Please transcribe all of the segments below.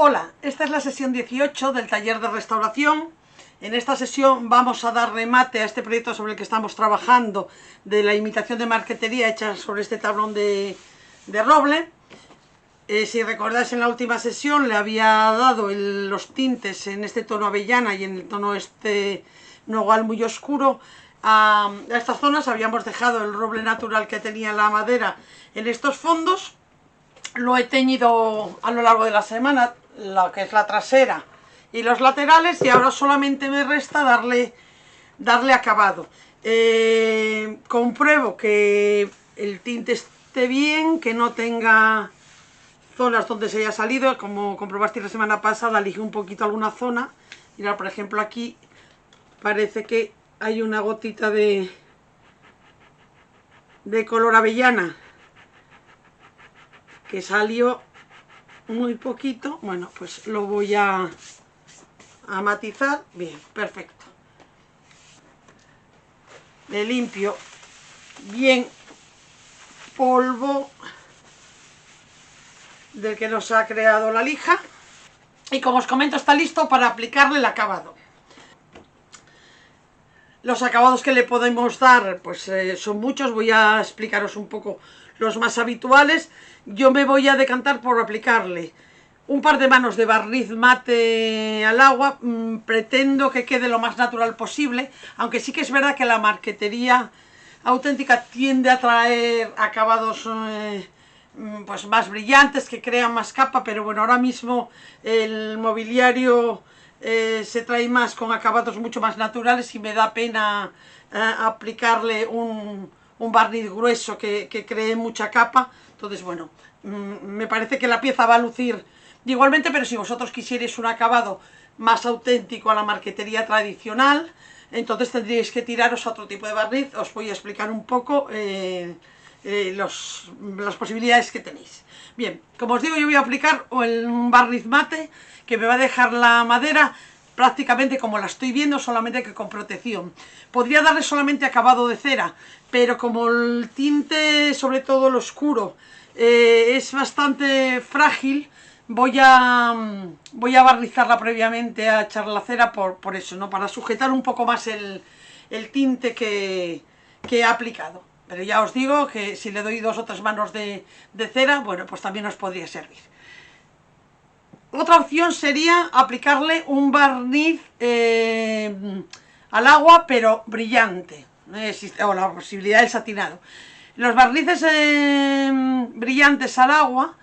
Hola, esta es la sesión 18 del taller de restauración. En esta sesión vamos a dar remate a este proyecto sobre el que estamos trabajando, de la imitación de marquetería hecha sobre este tablón de roble. Si recordáis, en la última sesión le había dado los tintes en este tono avellana y en el tono este nogal muy oscuro a estas zonas. Habíamos dejado el roble natural que tenía la madera en estos fondos. Lo he teñido a lo largo de la semana, lo que es la trasera y los laterales, y ahora solamente me resta darle acabado. Compruebo que el tinte esté bien, que no tenga zonas donde se haya salido. Como comprobaste la semana pasada, elegí un poquito alguna zona. Mirad, por ejemplo, aquí parece que hay una gotita de color avellana que salió muy poquito. Bueno, pues lo voy a matizar. Bien, perfecto. Le limpio bien polvo del que nos ha creado la lija, y como os comento, está listo para aplicarle el acabado. Los acabados que le podemos dar pues son muchos. Voy a explicaros un poco los más habituales. Yo me voy a decantar por aplicarle un par de manos de barniz mate al agua. Pretendo que quede lo más natural posible, aunque sí que es verdad que la marquetería auténtica tiende a traer acabados pues más brillantes, que crean más capa, pero bueno, ahora mismo el mobiliario se trae más con acabados mucho más naturales, y me da pena aplicarle un barniz grueso que cree mucha capa. Entonces, bueno, me parece que la pieza va a lucir igualmente, pero si vosotros quisierais un acabado más auténtico a la marquetería tradicional, entonces tendríais que tiraros a otro tipo de barniz. Os voy a explicar un poco las posibilidades que tenéis. Bien, como os digo, yo voy a aplicar un barniz mate que me va a dejar la madera prácticamente como la estoy viendo, solamente que con protección. Podría darle solamente acabado de cera, pero como el tinte, sobre todo el oscuro, es bastante frágil, voy a barnizarla previamente a echar la cera por eso, ¿no? Para sujetar un poco más el tinte que he aplicado. Pero ya os digo que si le doy 2 o 3 manos de cera, bueno, pues también os podría servir. Otra opción sería aplicarle un barniz al agua, pero brillante. O la posibilidad del satinado. Los barnices brillantes al agua,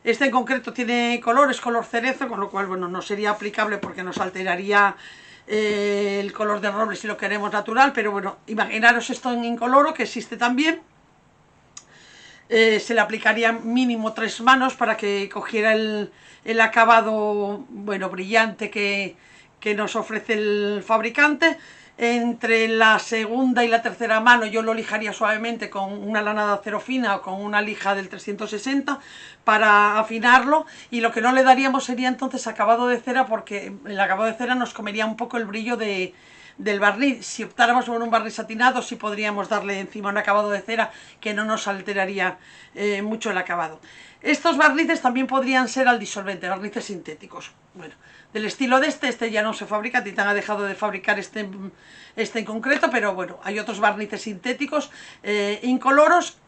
este en concreto tiene color cerezo, con lo cual, bueno, no sería aplicable porque nos alteraría el color del roble si lo queremos natural. Pero bueno, imaginaros esto en incoloro, que existe también. Se le aplicaría mínimo 3 manos para que cogiera el acabado, bueno, brillante que nos ofrece el fabricante. Entre la segunda y la tercera mano yo lo lijaría suavemente con una lana de acero fina o con una lija del 360 para afinarlo, y lo que no le daríamos sería entonces acabado de cera, porque el acabado de cera nos comería un poco el brillo del barniz. Si optáramos por un barniz satinado, sí podríamos darle encima un acabado de cera que no nos alteraría mucho el acabado. Estos barnices también podrían ser al disolvente, barnices sintéticos. Bueno, del estilo de este ya no se fabrica, Titan ha dejado de fabricar este en concreto, pero bueno, hay otros barnices sintéticos incoloros,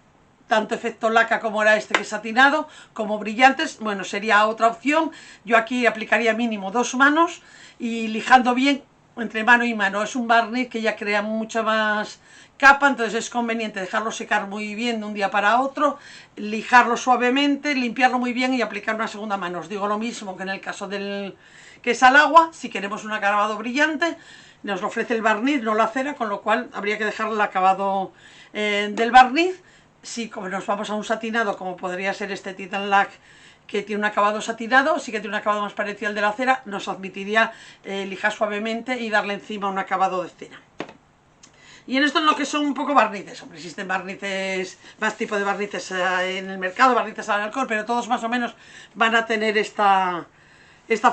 tanto efecto laca como era este que es satinado, como brillantes. Bueno, sería otra opción. Yo aquí aplicaría mínimo 2 manos y lijando bien entre mano y mano. Es un barniz que ya crea mucha más capa, entonces es conveniente dejarlo secar muy bien de un día para otro, lijarlo suavemente, limpiarlo muy bien y aplicar una segunda mano. Os digo lo mismo que en el caso del que es al agua. Si queremos un acabado brillante, nos lo ofrece el barniz, no la cera, con lo cual habría que dejar el acabado del barniz. Si como nos vamos a un satinado, como podría ser este Titan Lac, que tiene un acabado satinado, sí que tiene un acabado más parecido al de la cera, nos admitiría lijar suavemente y darle encima un acabado de cera. Y en esto es lo que son un poco barnices. Hombre, existen barnices, más tipo de barnices en el mercado, barnices al alcohol, pero todos más o menos van a tener esta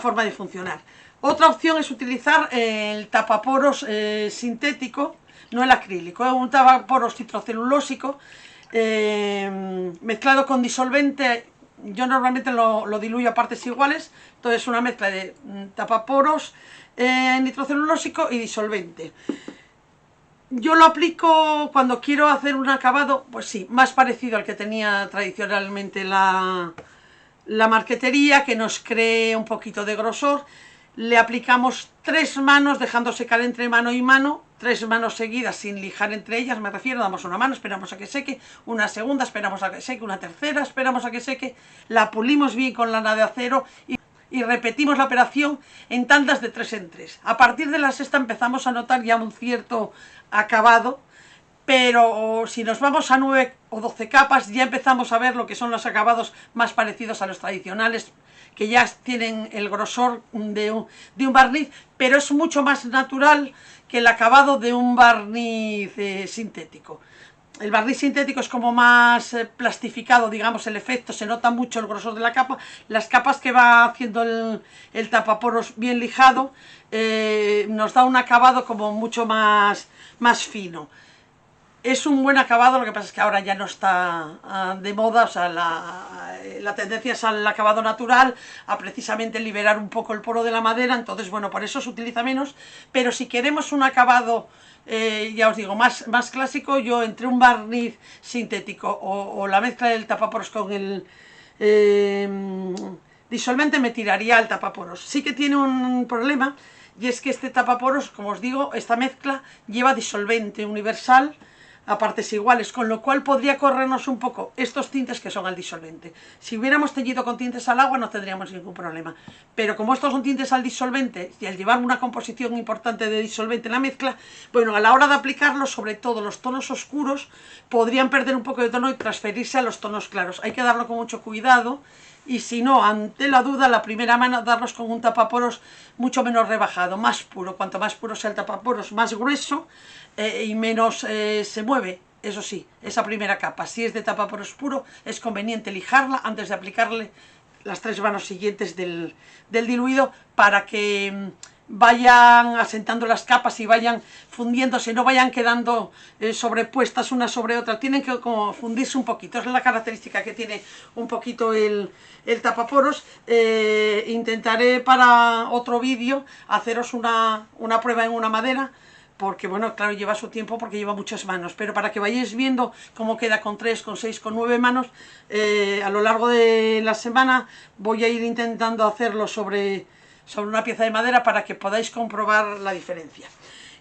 forma de funcionar. Otra opción es utilizar el tapaporos sintético, no el acrílico, un tapaporos citrocelulósico mezclado con disolvente yo normalmente lo diluyo a partes iguales, entonces una mezcla de tapaporos, nitrocelulósico y disolvente. Yo lo aplico cuando quiero hacer un acabado, pues sí, más parecido al que tenía tradicionalmente la marquetería, que nos cree un poquito de grosor. Le aplicamos 3 manos, dejando secar entre mano y mano, 3 manos seguidas sin lijar entre ellas, me refiero, damos una mano, esperamos a que seque, una segunda, esperamos a que seque, una tercera, esperamos a que seque, la pulimos bien con lana de acero y repetimos la operación en tandas de 3 en 3. A partir de la sexta empezamos a notar ya un cierto acabado, pero si nos vamos a 9 o 12 capas ya empezamos a ver lo que son los acabados más parecidos a los tradicionales, que ya tienen el grosor de un barniz, pero es mucho más natural que el acabado de un barniz sintético. El barniz sintético es como más plastificado, digamos, el efecto, se nota mucho el grosor de la capa. Las capas que va haciendo el tapaporos bien lijado nos da un acabado como mucho más fino. Es un buen acabado, lo que pasa es que ahora ya no está de moda, o sea, la tendencia es al acabado natural, a precisamente liberar un poco el poro de la madera, entonces, bueno, por eso se utiliza menos, pero si queremos un acabado, ya os digo, más clásico, yo entre un barniz sintético o la mezcla del tapaporos con el disolvente me tiraría al tapaporos. Sí que tiene un problema, y es que este tapaporos, como os digo, esta mezcla lleva disolvente universal a partes iguales, con lo cual podría corrernos un poco estos tintes que son al disolvente. Si hubiéramos teñido con tintes al agua no tendríamos ningún problema, pero como estos son tintes al disolvente y al llevar una composición importante de disolvente en la mezcla, bueno, a la hora de aplicarlo, sobre todo los tonos oscuros podrían perder un poco de tono y transferirse a los tonos claros. Hay que darlo con mucho cuidado. Y si no, ante la duda, la primera mano darlos con un tapaporos mucho menos rebajado, más puro. Cuanto más puro sea el tapaporos, más grueso y menos se mueve. Eso sí, esa primera capa, si es de tapaporos puro, es conveniente lijarla antes de aplicarle las 3 manos siguientes del diluido para que vayan asentando las capas y vayan fundiéndose, no vayan quedando sobrepuestas una sobre otra, tienen que como fundirse un poquito, es la característica que tiene un poquito el tapaporos. Intentaré para otro vídeo haceros una prueba en una madera, porque bueno, claro, lleva su tiempo porque lleva muchas manos, pero para que vayáis viendo cómo queda con 3, con 6, con 9 manos, a lo largo de la semana voy a ir intentando hacerlo sobre una pieza de madera para que podáis comprobar la diferencia.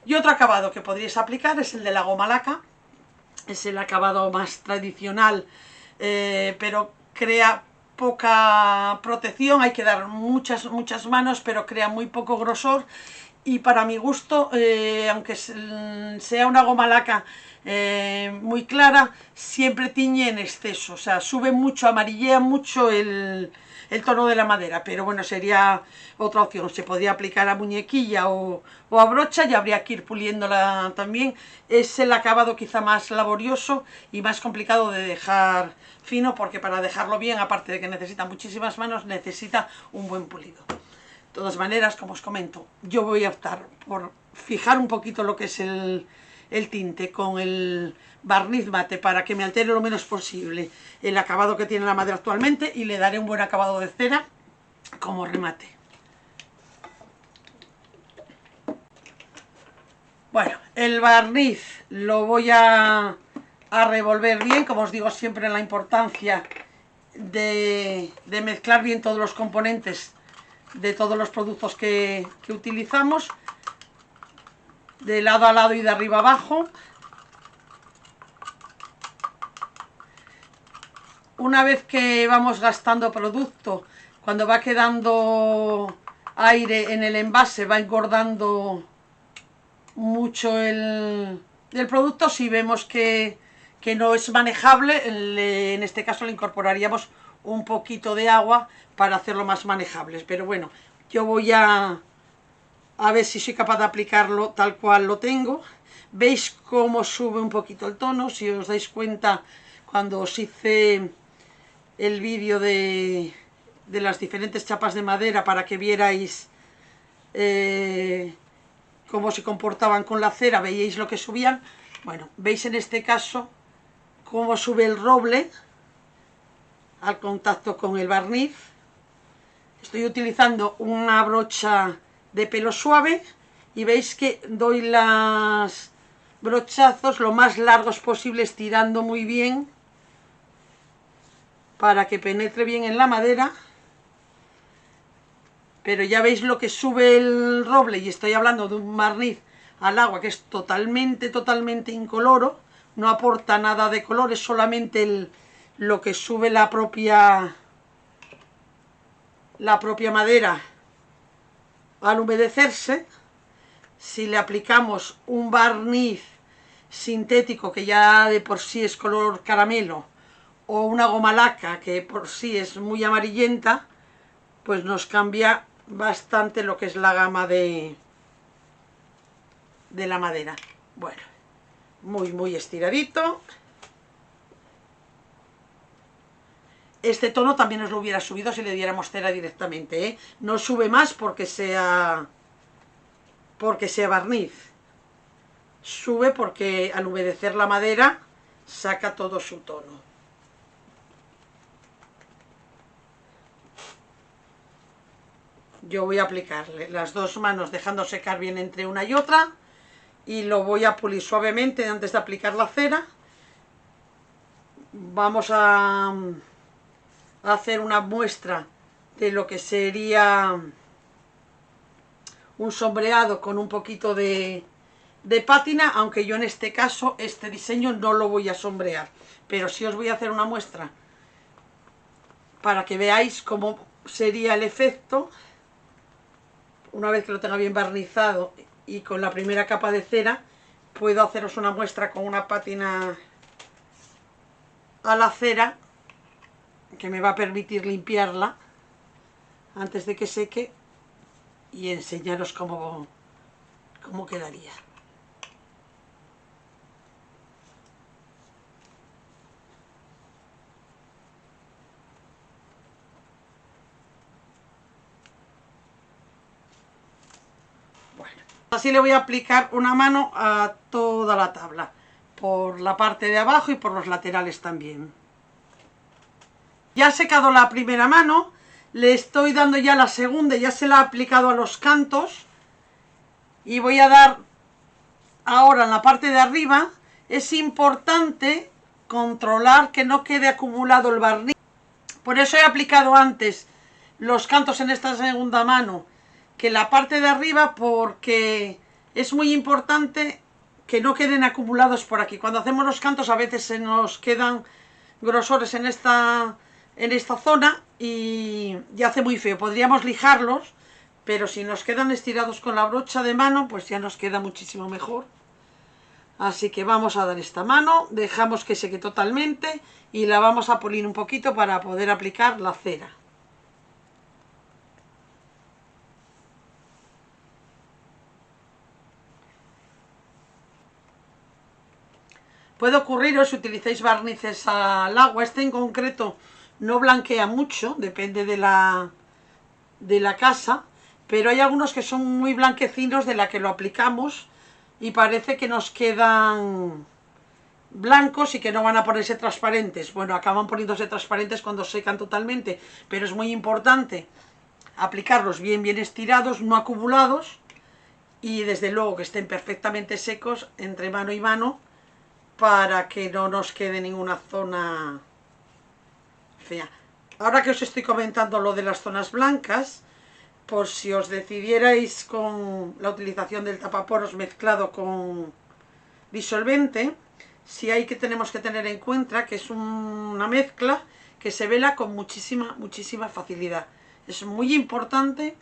Y otro acabado que podríais aplicar es el de la goma laca, es el acabado más tradicional, pero crea poca protección, hay que dar muchas manos, pero crea muy poco grosor. Y para mi gusto, aunque sea una goma laca muy clara, siempre tiñe en exceso, o sea, sube mucho, amarillea mucho el tono de la madera, pero bueno, sería otra opción. Se podría aplicar a muñequilla o a brocha y habría que ir puliéndola también. Es el acabado quizá más laborioso y más complicado de dejar fino, porque para dejarlo bien, aparte de que necesita muchísimas manos, necesita un buen pulido. De todas maneras, como os comento, yo voy a optar por fijar un poquito lo que es el tinte con el barniz mate para que me altere lo menos posible el acabado que tiene la madera actualmente, y le daré un buen acabado de cera como remate. Bueno, el barniz lo voy a revolver bien, como os digo siempre, la importancia de mezclar bien todos los componentes de todos los productos que utilizamos, de lado a lado y de arriba a abajo. Una vez que vamos gastando producto, cuando va quedando aire en el envase, va engordando mucho el producto. Si vemos que no es manejable, en este caso le incorporaríamos un poquito de agua para hacerlo más manejable. Pero bueno, yo voy a ver si soy capaz de aplicarlo tal cual lo tengo. ¿Veis cómo sube un poquito el tono? Si os dais cuenta, cuando os hice el vídeo de las diferentes chapas de madera para que vierais cómo se comportaban con la cera, veíais lo que subían. Bueno, veis en este caso cómo sube el roble. al contacto con el barniz. Estoy utilizando una brocha de pelo suave y veis que doy los brochazos lo más largos posible, estirando muy bien para que penetre bien en la madera. Pero ya veis lo que sube el roble, y estoy hablando de un barniz al agua que es totalmente incoloro, no aporta nada de color, es solamente lo que sube la propia madera al humedecerse. Si le aplicamos un barniz sintético que ya de por sí es color caramelo, o una goma laca que por sí es muy amarillenta, pues nos cambia bastante lo que es la gama de la madera. Bueno, muy estiradito. Este tono también os lo hubiera subido si le diéramos cera directamente, ¿eh? No sube más porque sea barniz. Sube porque al humedecer la madera saca todo su tono. Yo voy a aplicarle las dos manos dejando secar bien entre una y otra, y lo voy a pulir suavemente antes de aplicar la cera. Vamos a hacer una muestra de lo que sería un sombreado con un poquito de pátina, aunque yo en este caso este diseño no lo voy a sombrear, pero sí os voy a hacer una muestra para que veáis cómo sería el efecto una vez que lo tenga bien barnizado. Y con la primera capa de cera puedo haceros una muestra con una pátina a la cera que me va a permitir limpiarla antes de que seque y enseñaros cómo quedaría. Bueno, así le voy a aplicar una mano a toda la tabla, por la parte de abajo y por los laterales también. Ya ha secado la primera mano, le estoy dando ya la segunda, ya se la ha aplicado a los cantos, y voy a dar ahora en la parte de arriba. Es importante controlar que no quede acumulado el barniz, por eso he aplicado antes los cantos en esta segunda mano que la parte de arriba, porque es muy importante que no queden acumulados por aquí. Cuando hacemos los cantos a veces se nos quedan grosores en esta zona y hace muy feo. Podríamos lijarlos, pero si nos quedan estirados con la brocha de mano, pues ya nos queda muchísimo mejor. Así que vamos a dar esta mano, dejamos que seque totalmente y la vamos a pulir un poquito para poder aplicar la cera. Puede ocurriros si utilizáis barnices al agua. Este en concreto no blanquea mucho, depende de la casa, pero hay algunos que son muy blanquecinos de la que lo aplicamos y parece que nos quedan blancos y que no van a ponerse transparentes. Bueno, acaban poniéndose transparentes cuando secan totalmente, pero es muy importante aplicarlos bien estirados, no acumulados, y desde luego que estén perfectamente secos entre mano y mano para que no nos quede ninguna zona fea. Ahora que os estoy comentando lo de las zonas blancas, por si os decidierais con la utilización del tapaporos mezclado con disolvente, sí tenemos que tener en cuenta que es una mezcla que se vela con muchísima facilidad. Es muy importante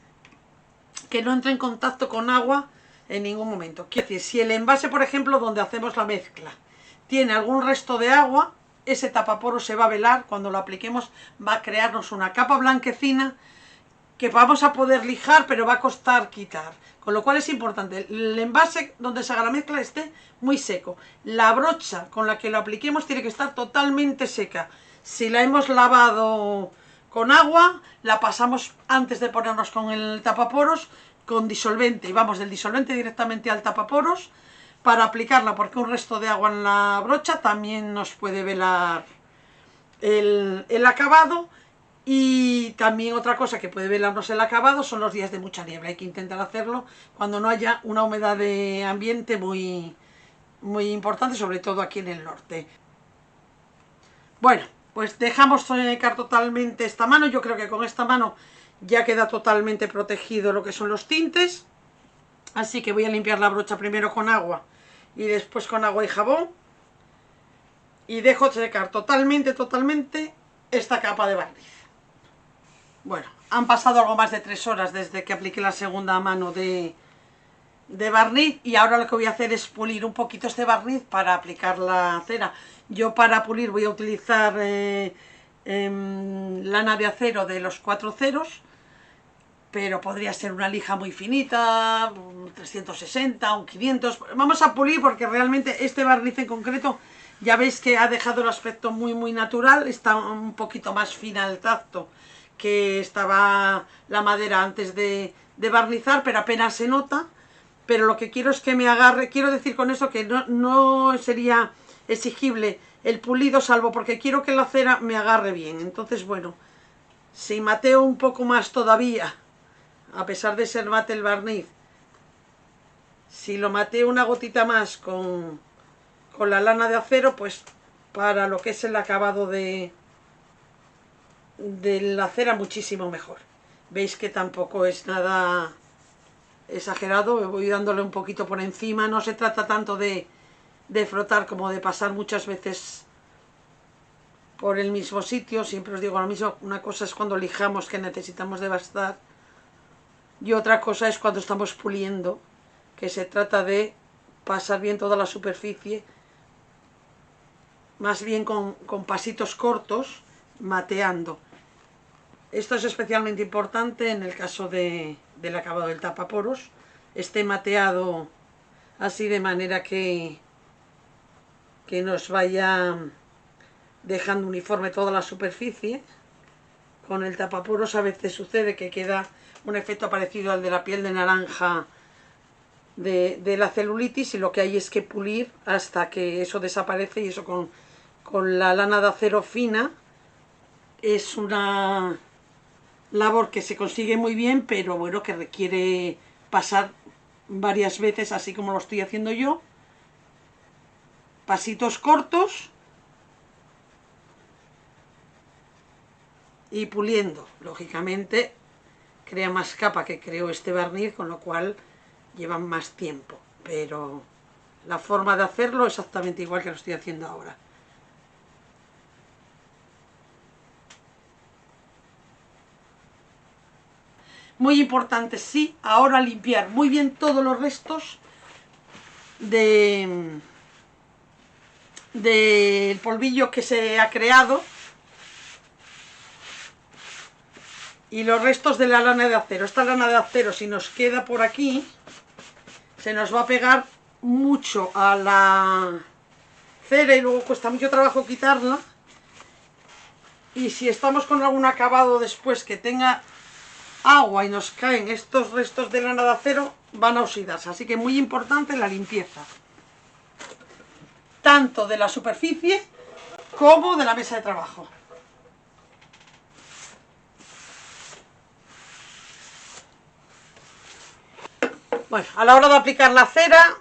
que no entre en contacto con agua en ningún momento. Quiero decir, si el envase, por ejemplo, donde hacemos la mezcla, tiene algún resto de agua, ese tapaporos se va a velar. Cuando lo apliquemos va a crearnos una capa blanquecina que vamos a poder lijar, pero va a costar quitar. Con lo cual es importante el envase donde se haga la mezcla esté muy seco. La brocha con la que lo apliquemos tiene que estar totalmente seca. Si la hemos lavado con agua, la pasamos antes de ponernos con el tapaporos con disolvente, y vamos del disolvente directamente al tapaporos para aplicarla, porque un resto de agua en la brocha también nos puede velar el acabado. Y también otra cosa que puede velarnos el acabado son los días de mucha niebla. Hay que intentar hacerlo cuando no haya una humedad de ambiente muy importante, sobre todo aquí en el norte. Bueno, pues dejamos secar totalmente esta mano. Yo creo que con esta mano ya queda totalmente protegido lo que son los tintes. Así que voy a limpiar la brocha primero con agua y después con agua y jabón. Y dejo secar totalmente esta capa de barniz. Bueno, han pasado algo más de 3 horas desde que apliqué la segunda mano de barniz, y ahora lo que voy a hacer es pulir un poquito este barniz para aplicar la cera. Yo para pulir voy a utilizar lana de acero de los 4 ceros, pero podría ser una lija muy finita, un 360, un 500. Vamos a pulir porque realmente este barniz en concreto ya veis que ha dejado el aspecto muy natural. Está un poquito más fina al tacto que estaba la madera antes de barnizar, pero apenas se nota. Pero lo que quiero es que me agarre. Quiero decir con eso que no sería exigible el pulido, salvo porque quiero que la cera me agarre bien. Entonces, bueno, si mateo un poco más todavía, a pesar de ser mate el barniz, si lo mateo una gotita más con la lana de acero, pues para lo que es el acabado de la cera muchísimo mejor. Veis que tampoco es nada exagerado, voy dándole un poquito por encima. No se trata tanto de frotar como de pasar muchas veces por el mismo sitio. Siempre os digo lo mismo, una cosa es cuando lijamos, que necesitamos devastar, y otra cosa es cuando estamos puliendo, que se trata de pasar bien toda la superficie, más bien con pasitos cortos, mateando. Esto es especialmente importante en el caso del acabado del tapaporos. Esté mateado así de manera que nos vaya dejando uniforme toda la superficie. Con el tapaporos a veces sucede que queda un efecto parecido al de la piel de naranja de la celulitis, y lo que hay es que pulir hasta que eso desaparece, y eso con la lana de acero fina es una labor que se consigue muy bien, pero bueno, que requiere pasar varias veces, así como lo estoy haciendo yo. Pasitos cortos y puliendo. Lógicamente crea más capa que creo este barniz, con lo cual llevan más tiempo, pero la forma de hacerlo es exactamente igual que lo estoy haciendo ahora. Muy importante, sí, ahora limpiar muy bien todos los restos del polvillo que se ha creado y los restos de la lana de acero. Esta lana de acero, si nos queda por aquí, se nos va a pegar mucho a la cera y luego cuesta mucho trabajo quitarla. Y si estamos con algún acabado después que tenga agua y nos caen estos restos de lana de acero, van a oxidarse. Así que muy importante la limpieza, tanto de la superficie como de la mesa de trabajo. Bueno, a la hora de aplicar la cera,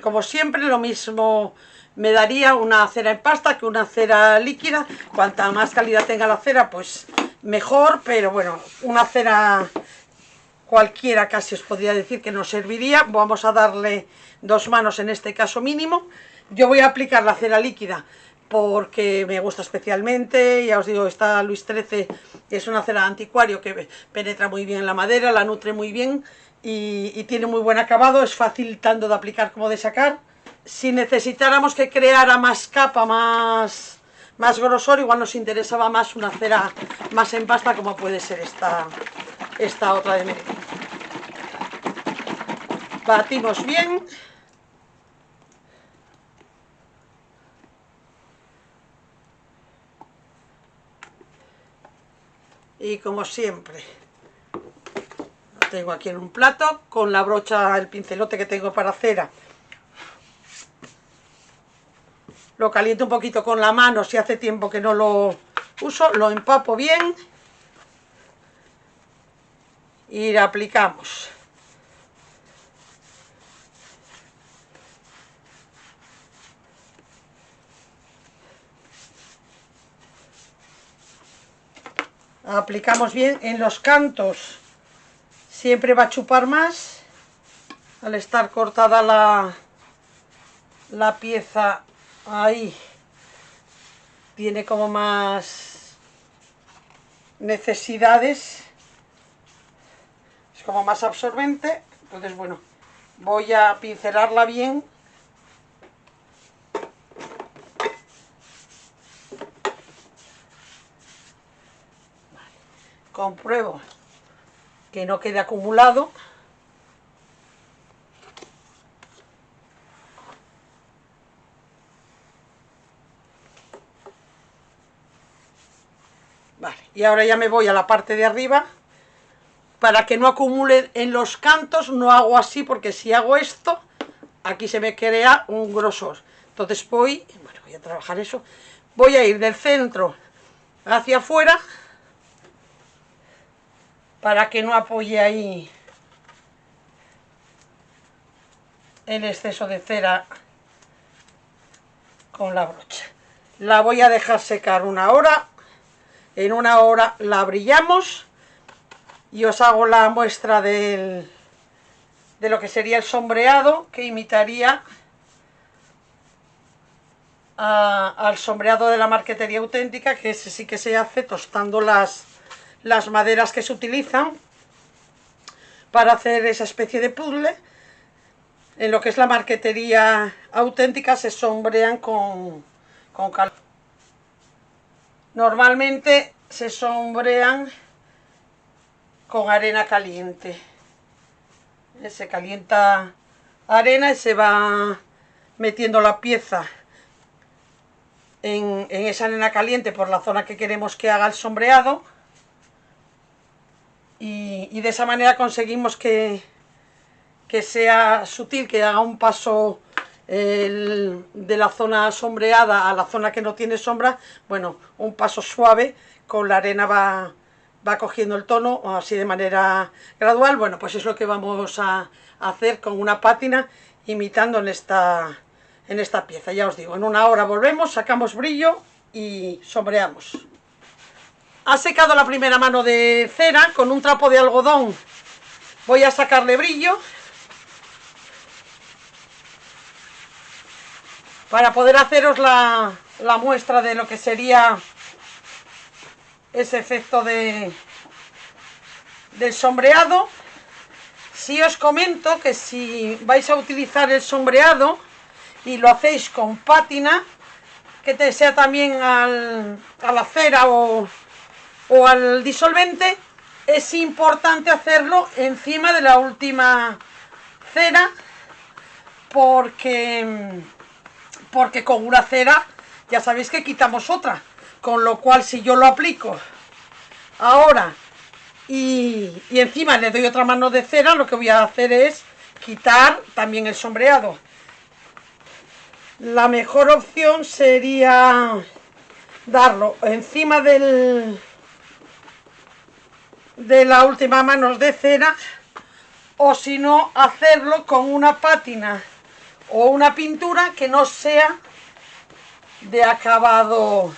como siempre, lo mismo me daría una cera en pasta que una cera líquida. Cuanta más calidad tenga la cera, pues mejor, pero bueno, una cera cualquiera casi os podría decir que nos serviría. Vamos a darle 2 manos en este caso mínimo. Yo voy a aplicar la cera líquida porque me gusta especialmente. Ya os digo, esta Luis XIII es una cera anticuario que penetra muy bien en la madera, la nutre muy bien y tiene muy buen acabado. Es fácil tanto de aplicar como de sacar. Si necesitáramos que creara más capa, más grosor, igual nos interesaba más una cera más en pasta, como puede ser esta otra de merengue. Batimos bien. Y como siempre, lo tengo aquí en un plato con la brocha, el pincelote que tengo para cera. Lo caliento un poquito con la mano si hace tiempo que no lo uso, lo empapo bien y le aplicamos. Aplicamos bien en los cantos, siempre va a chupar más al estar cortada la pieza ahí, tiene como más necesidades, es como más absorbente. Entonces bueno, voy a pincelarla bien. Compruebo que no quede acumulado. Vale, y ahora ya me voy a la parte de arriba. Para que no acumule en los cantos, no hago así, porque si hago esto, aquí se me crea un grosor. Entonces voy a trabajar eso. Voy a ir del centro hacia afuera, para que no apoye ahí el exceso de cera con la brocha. La voy a dejar secar una hora. En una hora la brillamos y os hago la muestra de lo que sería el sombreado, que imitaría al sombreado de la marquetería auténtica, que ese sí que se hace tostando las maderas que se utilizan para hacer esa especie de puzzle. En lo que es la marquetería auténtica se sombrean con cal. Normalmente se sombrean con arena caliente. Se calienta arena y se va metiendo la pieza en esa arena caliente por la zona que queremos que haga el sombreado. Y de esa manera conseguimos que sea sutil, que haga un paso de la zona sombreada a la zona que no tiene sombra. Bueno, un paso suave, con la arena va cogiendo el tono, así de manera gradual. Bueno, pues es lo que vamos a hacer con una pátina, imitando en esta pieza. Ya os digo, en una hora volvemos, sacamos brillo y sombreamos. Ha secado la primera mano de cera. Con un trapo de algodón voy a sacarle brillo para poder haceros la muestra de lo que sería ese efecto del sombreado. Sí os comento que si vais a utilizar el sombreado y lo hacéis con pátina, que sea también a la cera o al disolvente, es importante hacerlo encima de la última cera, porque con una cera ya sabéis que quitamos otra, con lo cual si yo lo aplico ahora y encima le doy otra mano de cera, lo que voy a hacer es quitar también el sombreado. La mejor opción sería darlo encima de la última mano de cera, o si no, hacerlo con una pátina o una pintura que no sea de acabado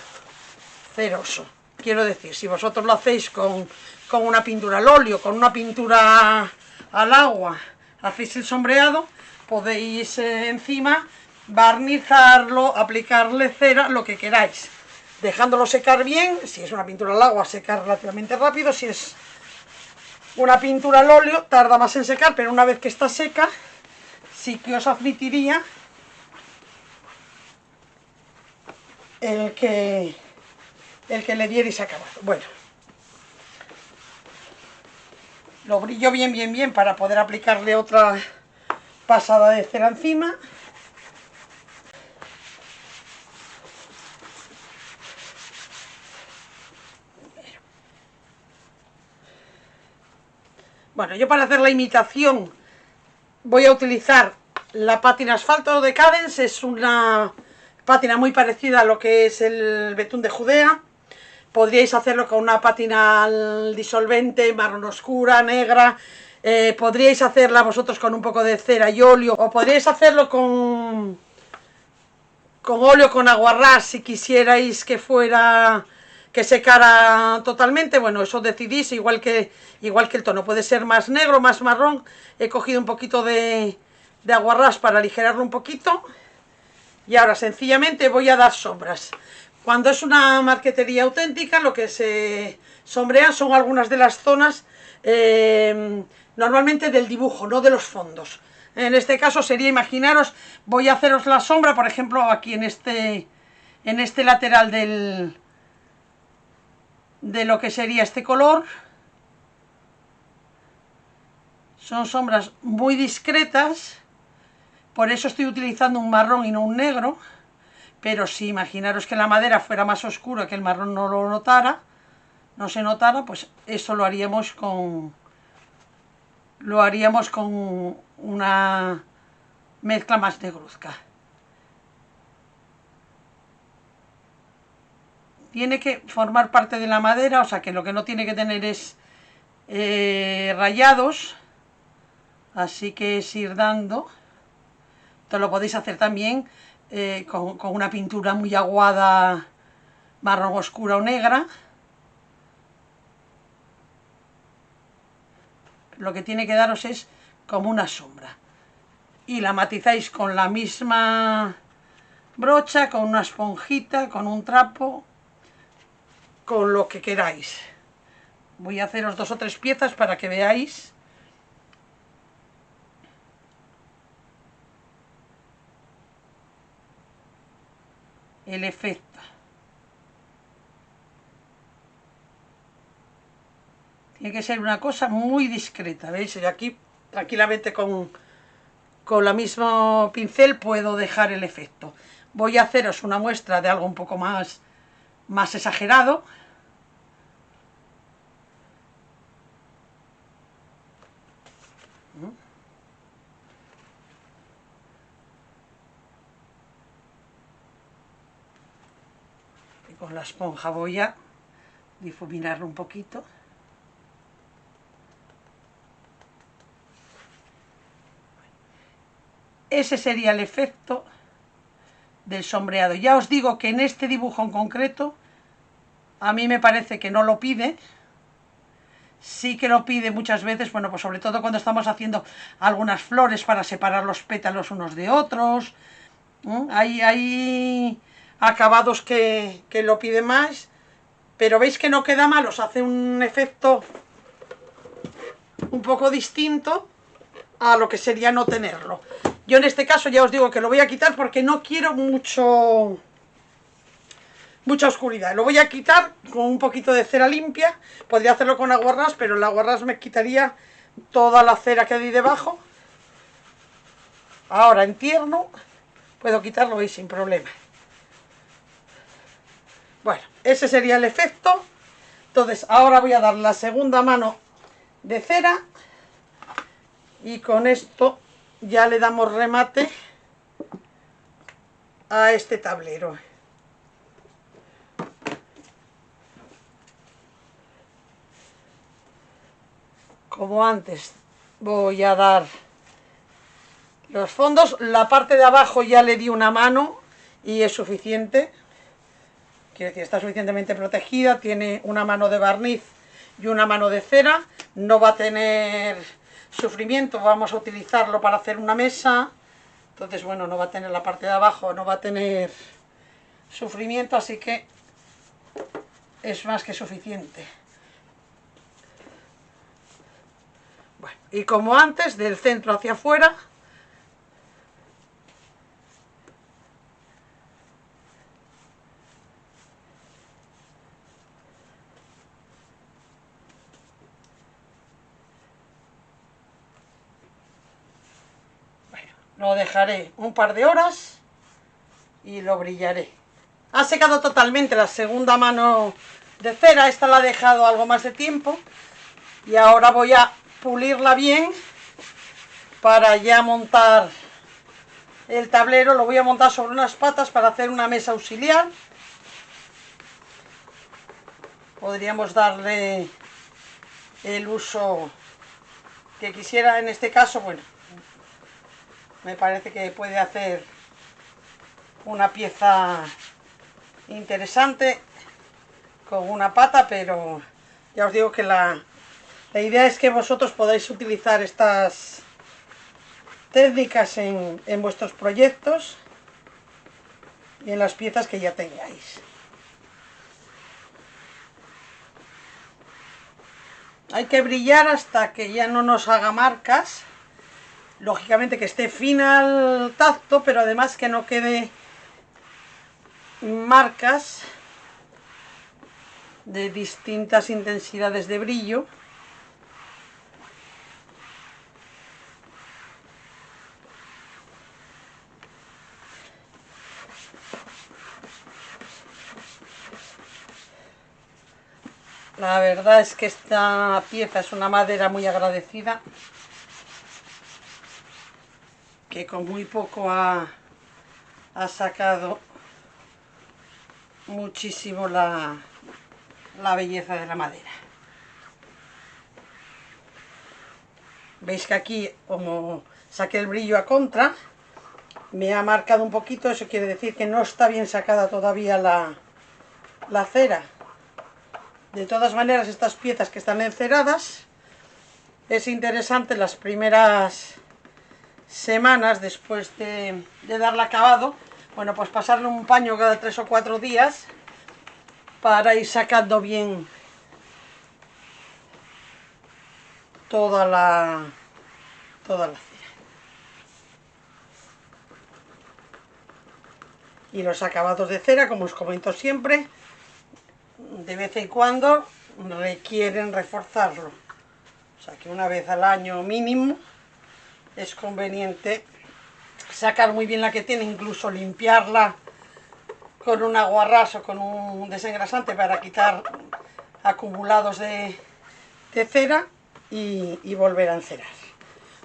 ceroso. Quiero decir, si vosotros lo hacéis con una pintura al óleo, con una pintura al agua, hacéis el sombreado, podéis encima barnizarlo, aplicarle cera, lo que queráis, dejándolo secar bien. Si es una pintura al agua, seca relativamente rápido. Si es una pintura al óleo, tarda más en secar, pero una vez que está seca, sí que os admitiría el que le dierais acabado. Bueno, lo brillo bien para poder aplicarle otra pasada de cera encima. Bueno, yo para hacer la imitación voy a utilizar la pátina asfalto de Cadence. Es una pátina muy parecida a lo que es el betún de Judea, podríais hacerlo con una pátina al disolvente, marrón oscura, negra, podríais hacerla vosotros con un poco de cera y óleo, o podríais hacerlo con óleo, con aguarrás, si quisierais que fuera, que secara totalmente. Bueno, eso decidís, igual que el tono, puede ser más negro, más marrón. He cogido un poquito de aguarrás para aligerarlo un poquito, y ahora sencillamente voy a dar sombras. Cuando es una marquetería auténtica, lo que se sombrean son algunas de las zonas, normalmente del dibujo, no de los fondos. En este caso sería, imaginaros, voy a haceros la sombra, por ejemplo, aquí en este lateral de lo que sería este color. Son sombras muy discretas, por eso estoy utilizando un marrón y no un negro. Pero si imaginaros que la madera fuera más oscura, que el marrón no lo notara, no se notara, pues eso lo haríamos con una mezcla más negruzca. Tiene que formar parte de la madera, o sea que lo que no tiene que tener es rayados, así que es ir dando. Esto lo podéis hacer también con una pintura muy aguada, marrón oscura o negra. Lo que tiene que daros es como una sombra, y la matizáis con la misma brocha, con una esponjita, con un trapo, con lo que queráis. Voy a haceros 2 o 3 piezas para que veáis. El efecto. Tiene que ser una cosa muy discreta, ¿veis? Y aquí tranquilamente con la misma pincel puedo dejar el efecto. Voy a haceros una muestra de algo un poco más exagerado. Y con la esponja voy a difuminarlo un poquito. Ese sería el efecto del sombreado. Ya os digo que en este dibujo en concreto, a mí me parece que no lo pide. Sí que lo pide muchas veces, bueno, pues sobre todo cuando estamos haciendo algunas flores para separar los pétalos unos de otros. Hay acabados que lo pide más, pero veis que no queda mal, os hace un efecto un poco distinto a lo que sería no tenerlo. Yo en este caso ya os digo que lo voy a quitar porque no quiero mucha oscuridad. Lo voy a quitar con un poquito de cera limpia. Podría hacerlo con aguarrás, pero el aguarrás me quitaría toda la cera que hay debajo. Ahora en tierno puedo quitarlo, veis, sin problema. Bueno, ese sería el efecto. Entonces ahora voy a dar la segunda mano de cera, y con esto ya le damos remate a este tablero. Como antes, voy a dar los fondos. La parte de abajo ya le di una mano y es suficiente. Quiere decir, está suficientemente protegida. Tiene una mano de barniz y una mano de cera. No va a tener sufrimiento. Vamos a utilizarlo para hacer una mesa. Entonces, bueno, no va a tener la parte de abajo, no va a tener sufrimiento, así que es más que suficiente. Bueno, y como antes, del centro hacia afuera. Bueno, lo dejaré un par de horas y lo brillaré. Ha secado totalmente la segunda mano de cera. Esta la he dejado algo más de tiempo. Y ahora voy a pulirla bien para ya montar el tablero. Lo voy a montar sobre unas patas para hacer una mesa auxiliar. podríamos darle el uso que quisiera. En este caso, bueno, me parece que puede hacer una pieza interesante con una pata, pero ya os digo que la idea es que vosotros podáis utilizar estas técnicas en vuestros proyectos y en las piezas que ya tengáis. Hay que brillar hasta que ya no nos haga marcas. Lógicamente que esté fina al tacto, pero además que no quede marcas de distintas intensidades de brillo. La verdad es que esta pieza es una madera muy agradecida, que con muy poco ha sacado muchísimo la belleza de la madera. Veis que aquí, como saqué el brillo a contra, me ha marcado un poquito. Eso quiere decir que no está bien sacada todavía la cera. De todas maneras, estas piezas que están enceradas, es interesante las primeras semanas después de darle acabado, bueno, pues pasarle un paño cada 3 o 4 días para ir sacando bien toda la cera. Y los acabados de cera, como os comento siempre, de vez en cuando requieren reforzarlo. O sea que una vez al año mínimo es conveniente sacar muy bien la que tiene, incluso limpiarla con un aguarrás o con un desengrasante para quitar acumulados de cera y volver a encerar.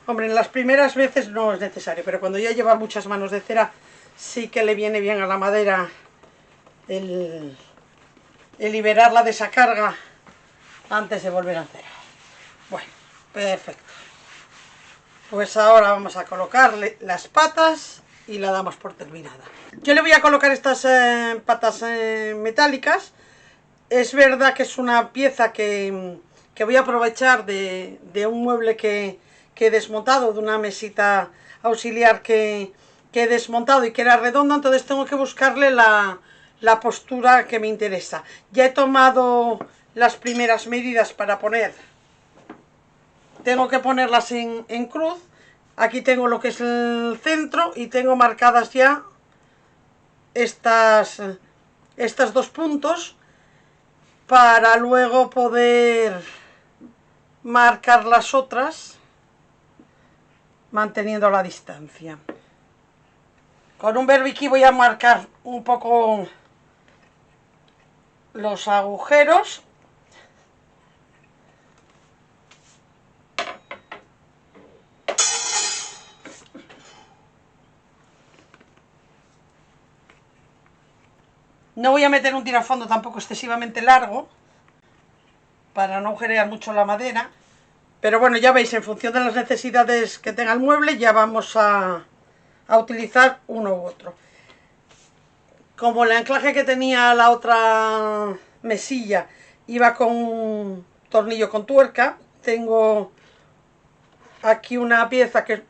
Hombre, en las primeras veces no es necesario, pero cuando ya lleva muchas manos de cera sí que le viene bien a la madera el liberarla de esa carga antes de volver a encerar. Bueno, perfecto. Pues ahora vamos a colocarle las patas y la damos por terminada. Yo le voy a colocar estas patas metálicas. Es verdad que es una pieza que voy a aprovechar de un mueble que he desmontado, de una mesita auxiliar que he desmontado y que era redonda, entonces tengo que buscarle la postura que me interesa. Ya he tomado las primeras medidas para poner. Tengo que ponerlas en cruz. Aquí tengo lo que es el centro y tengo marcadas ya estas dos puntos para luego poder marcar las otras manteniendo la distancia. Con un berbiquí voy a marcar un poco los agujeros. No voy a meter un tirafondo tampoco excesivamente largo para no agujerear mucho la madera. Pero bueno, ya veis, en función de las necesidades que tenga el mueble, ya vamos a utilizar uno u otro. Como el anclaje que tenía la otra mesilla iba con un tornillo con tuerca, tengo aquí una pieza que es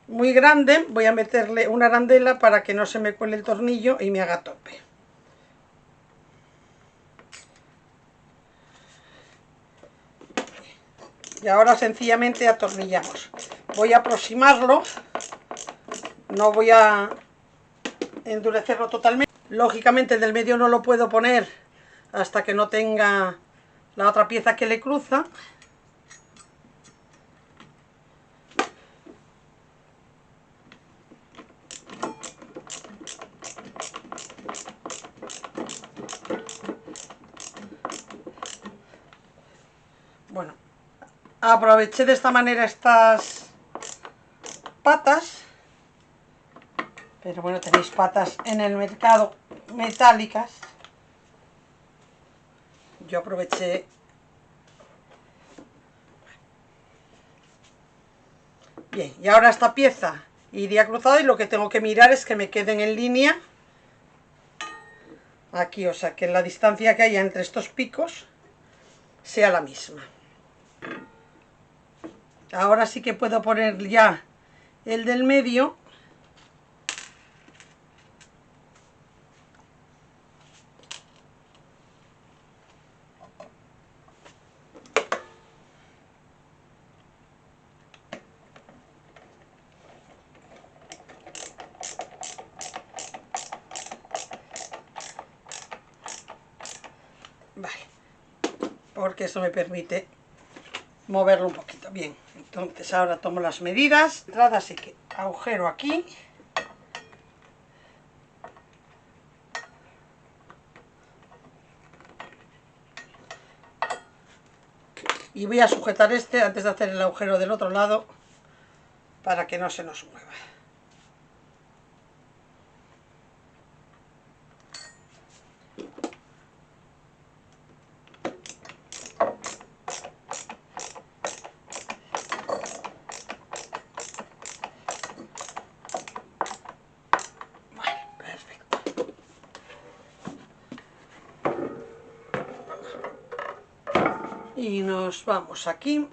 muy grande. Voy a meterle una arandela para que no se me cuele el tornillo y me haga tope. Y ahora sencillamente atornillamos. Voy a aproximarlo, no voy a endurecerlo totalmente. Lógicamente el del medio no lo puedo poner hasta que no tenga la otra pieza que le cruza. Bueno, aproveché de esta manera estas patas, pero bueno, tenéis patas en el mercado metálicas yo aproveché. Bien, y ahora esta pieza iría cruzada y lo que tengo que mirar es que me queden en línea aquí, o sea, que la distancia que haya entre estos picos sea la misma. Ahora sí que puedo poner ya el del medio. Vale, porque eso me permite moverlo un poquito. Bien, entonces ahora tomo las medidas. Entrada, así que agujero aquí. Y voy a sujetar este antes de hacer el agujero del otro lado para que no se nos mueva. Vale, perfecto. Y nos vamos aquí.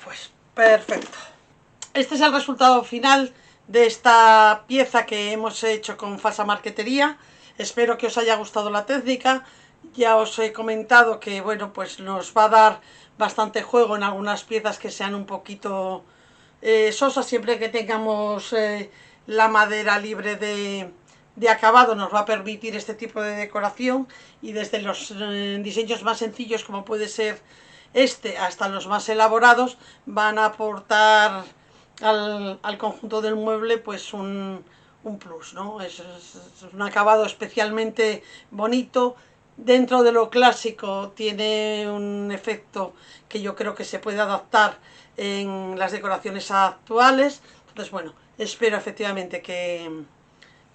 Pues perfecto. Este es el resultado final de esta pieza que hemos hecho con falsa marquetería. Espero que os haya gustado la técnica. Ya os he comentado que, bueno, pues nos va a dar bastante juego en algunas piezas que sean un poquito sosas. Siempre que tengamos la madera libre de acabado, nos va a permitir este tipo de decoración, y desde los diseños más sencillos, como puede ser este, hasta los más elaborados, van a aportar al conjunto del mueble pues un plus, ¿no? Es un acabado especialmente bonito. Dentro de lo clásico tiene un efecto que yo creo que se puede adaptar en las decoraciones actuales. Entonces, bueno, espero efectivamente que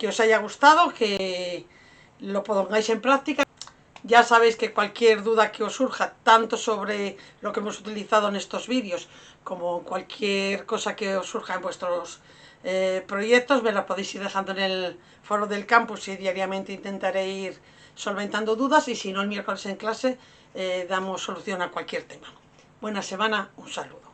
os haya gustado, que lo pongáis en práctica. Ya sabéis que cualquier duda que os surja, tanto sobre lo que hemos utilizado en estos vídeos, como cualquier cosa que os surja en vuestros proyectos, me la podéis ir dejando en el foro del campus, y diariamente intentaré ir solventando dudas, y si no, el miércoles en clase damos solución a cualquier tema. Buena semana, un saludo.